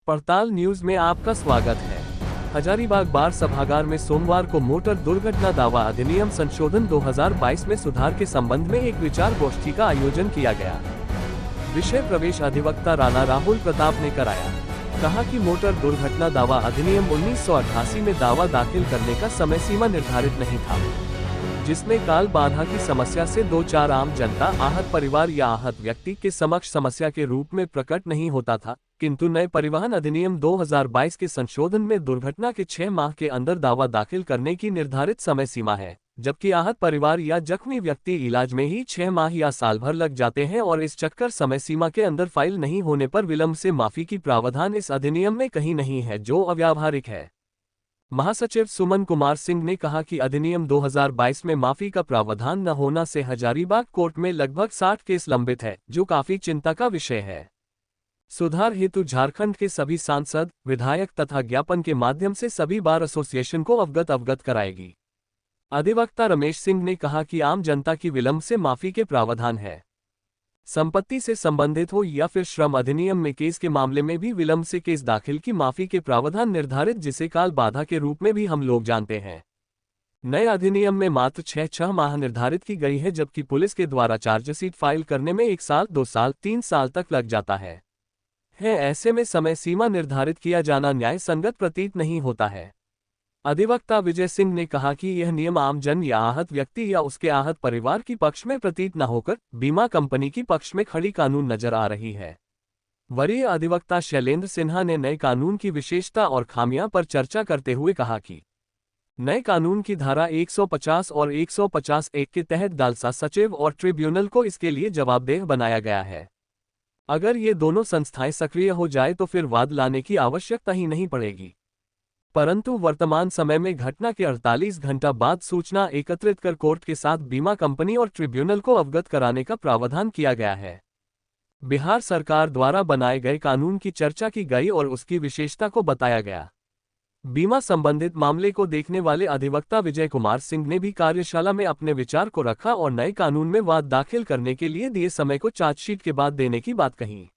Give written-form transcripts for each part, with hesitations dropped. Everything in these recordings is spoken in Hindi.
पड़ताल न्यूज में आपका स्वागत है। हजारीबाग बार सभागार में सोमवार को मोटर दुर्घटना दावा अधिनियम संशोधन 2022 में सुधार के संबंध में एक विचार गोष्ठी का आयोजन किया गया। विषय प्रवेश अधिवक्ता राणा राहुल प्रताप ने कराया। कहा कि मोटर दुर्घटना दावा अधिनियम 1988 में दावा दाखिल करने का समय सीमा निर्धारित नहीं था, जिसमें काल बाधा की समस्या से दो चार आम जनता, आहत परिवार या आहत व्यक्ति के समक्ष समस्या के रूप में प्रकट नहीं होता था। किंतु नए परिवहन अधिनियम 2022 के संशोधन में दुर्घटना के 6 माह के अंदर दावा दाखिल करने की निर्धारित समय सीमा है, जबकि आहत परिवार या जख्मी व्यक्ति इलाज में ही 6 माह या साल भर लग जाते हैं और इस चक्कर समय सीमा के अंदर फाइल नहीं होने पर विलंब से माफी की प्रावधान इस अधिनियम में कहीं नहीं है, जो अव्यावहारिक है। महासचिव सुमन कुमार सिंह ने कहा कि अधिनियम 2022 में माफी का प्रावधान न होना से हजारीबाग कोर्ट में लगभग 60 केस लंबित है, जो काफी चिंता का विषय है। सुधार हेतु झारखंड के सभी सांसद, विधायक तथा ज्ञापन के माध्यम से सभी बार एसोसिएशन को अवगत कराएगी। अधिवक्ता रमेश सिंह ने कहा कि आम जनता की विलंब से माफी के प्रावधान है। संपत्ति से संबंधित हो या फिर श्रम अधिनियम में केस के मामले में भी विलंब से केस दाखिल की माफी के प्रावधान निर्धारित, जिसे काल बाधा के रूप में भी हम लोग जानते हैं। नए अधिनियम में मात्र 6 माह निर्धारित की गई है, जबकि पुलिस के द्वारा चार्जशीट फाइल करने में 1 साल, 2 साल, 3 साल तक लग जाता है। ऐसे में समय सीमा निर्धारित किया जाना न्याय संगत प्रतीत नहीं होता है। अधिवक्ता विजय सिंह ने कहा कि यह नियम आम जन या आहत व्यक्ति या उसके आहत परिवार की पक्ष में प्रतीत न होकर बीमा कंपनी की पक्ष में खड़ी कानून नजर आ रही है। वरीय अधिवक्ता शैलेंद्र सिन्हा ने नए कानून की विशेषता और खामियां पर चर्चा करते हुए कहा कि नए कानून की धारा 150 और 150(1) के तहत दालसा सचिव और ट्रिब्यूनल को इसके लिए जवाबदेह बनाया गया है। अगर ये दोनों संस्थाएं सक्रिय हो जाए तो फिर वाद लाने की आवश्यकता ही नहीं पड़ेगी, परंतु वर्तमान समय में घटना के 48 घंटा बाद सूचना एकत्रित कर कोर्ट के साथ बीमा कंपनी और ट्रिब्यूनल को अवगत कराने का प्रावधान किया गया है। बिहार सरकार द्वारा बनाए गए कानून की चर्चा की गई और उसकी विशेषता को बताया गया। बीमा संबंधित मामले को देखने वाले अधिवक्ता विजय कुमार सिंह ने भी कार्यशाला में अपने विचार को रखा और नए कानून में वाद दाखिल करने के लिए दिए समय को चार्जशीट के बाद देने की बात कही।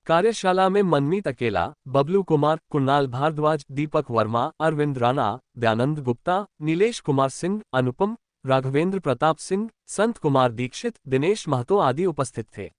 कार्यशाला में मनमीत अकेला, बबलू कुमार, कुणाल भारद्वाज, दीपक वर्मा, अरविंद राणा, दयानंद गुप्ता, नीलेश कुमार सिंह, अनुपम, राघवेंद्र प्रताप सिंह, संत कुमार दीक्षित, दिनेश महतो आदि उपस्थित थे।